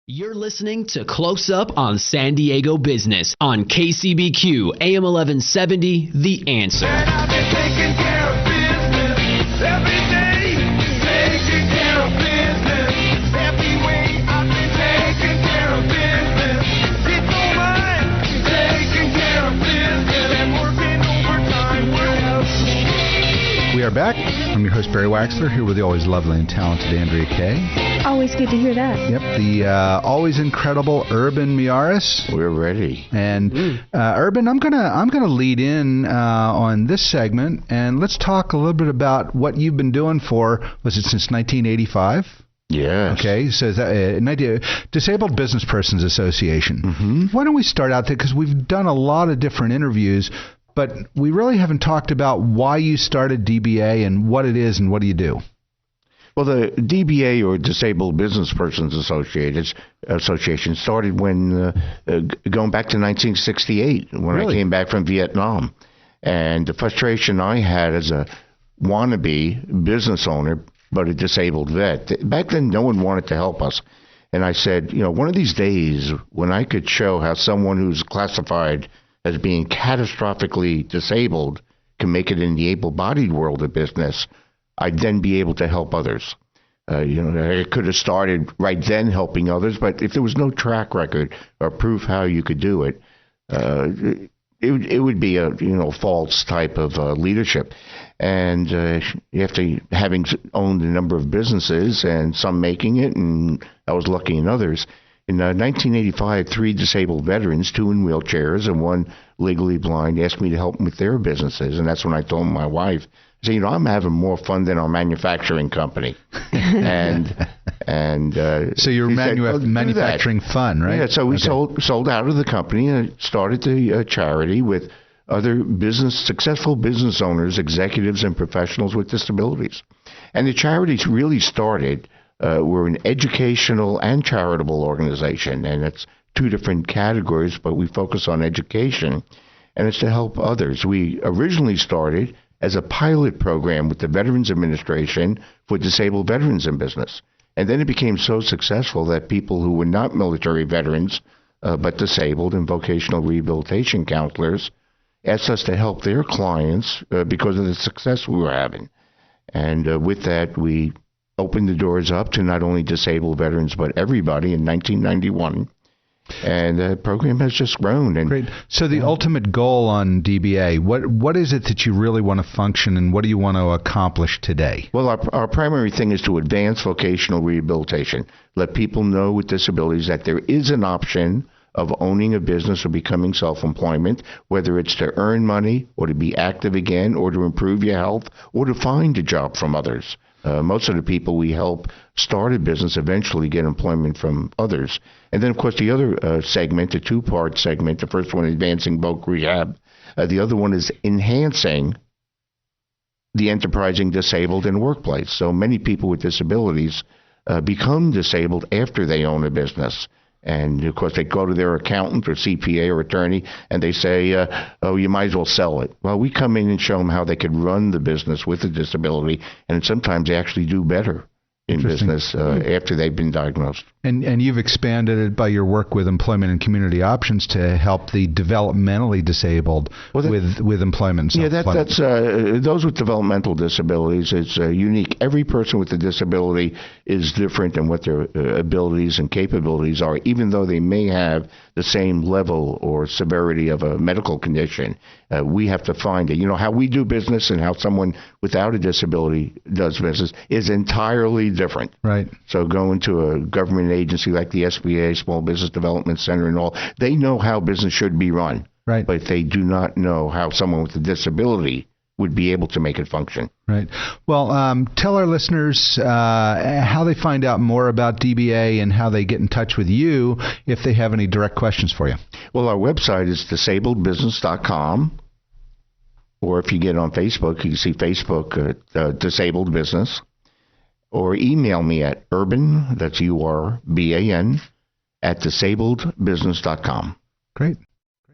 You're listening to Close Up on San Diego Business on KCBQ AM 1170, The Answer. And I've been taking care of business every day. Taking care of business every way. I've been taking care of business. It's all mine. Taking care of business and working overtime. Where else? We are back. I'm your host, Barry Waxler, here with the always lovely and talented Andrea Kay. Always good to hear that. Yep, the always incredible Urban Miaris. We're ready. And Urban, I'm gonna lead in on this segment, and let's talk a little bit about what you've been doing for, was it since 1985? Yes. Okay, so is that Disabled Businesspersons Association. Mm-hmm. Why don't we start out there, because we've done a lot of different interviews, but we really haven't talked about why you started DBA and what it is and what do you do. Well, the DBA, or Disabled Businesspersons Association, started when going back to 1968, when Really? I came back from Vietnam. And the frustration I had as a wannabe business owner, but a disabled vet, back then no one wanted to help us. And I said, one of these days when I could show how someone who's classified as being catastrophically disabled can make it in the able-bodied world of business, I'd then be able to help others. I could have started right then helping others, but if there was no track record or proof how you could do it, it would be a false type of leadership. And after having owned a number of businesses and some making it, and I was lucky in others, in 1985, 3 disabled veterans, 2 in wheelchairs and 1 legally blind, asked me to help them with their businesses. And that's when I told my wife, I said, I'm having more fun than our manufacturing company. and So you're manufacturing fun, right? Yeah, so we sold out of the company and started the charity with other successful business owners, executives, and professionals with disabilities. And the charities really started, we're an educational and charitable organization, and it's 2 different categories, but we focus on education, and it's to help others. We originally started as a pilot program with the Veterans Administration for disabled veterans in business. And then it became so successful that people who were not military veterans, but disabled and vocational rehabilitation counselors, asked us to help their clients because of the success we were having. And with that, we opened the doors up to not only disabled veterans, but everybody in 1991. And the program has just grown. And great. So the ultimate goal on DBA, what is it that you really want to function, and what do you want to accomplish today? Well, our primary thing is to advance vocational rehabilitation. Let people know with disabilities that there is an option of owning a business or becoming self-employment, whether it's to earn money or to be active again or to improve your health or to find a job from others. Most of the people we help start a business eventually get employment from others. And then, of course, the other segment, the 2-part segment, the first one, advancing voc rehab. The other one is enhancing the enterprising disabled in the workplace. So many people with disabilities become disabled after they own a business. And, of course, they go to their accountant or CPA or attorney, and they say, you might as well sell it. Well, we come in and show them how they could run the business with a disability, and sometimes they actually do better in business after they've been diagnosed. And you've expanded it by your work with Employment and Community Options to help the developmentally disabled with employment. Yeah, that's those with developmental disabilities. It's unique. Every person with a disability is different in what their abilities and capabilities are, even though they may have the same level or severity of a medical condition. We have to find it. How we do business and how someone without a disability does business is entirely different. Right. So going to a government agency like the SBA, Small Business Development Center and all, they know how business should be run. Right. But they do not know how someone with a disability would be able to make it function. Right. Well, tell our listeners how they find out more about DBA and how they get in touch with you if they have any direct questions for you. Well, our website is disabledbusiness.com. Or if you get on Facebook, you can see Facebook Disabled Business. Or email me at urban, that's URBAN, at disabledbusiness.com. Great.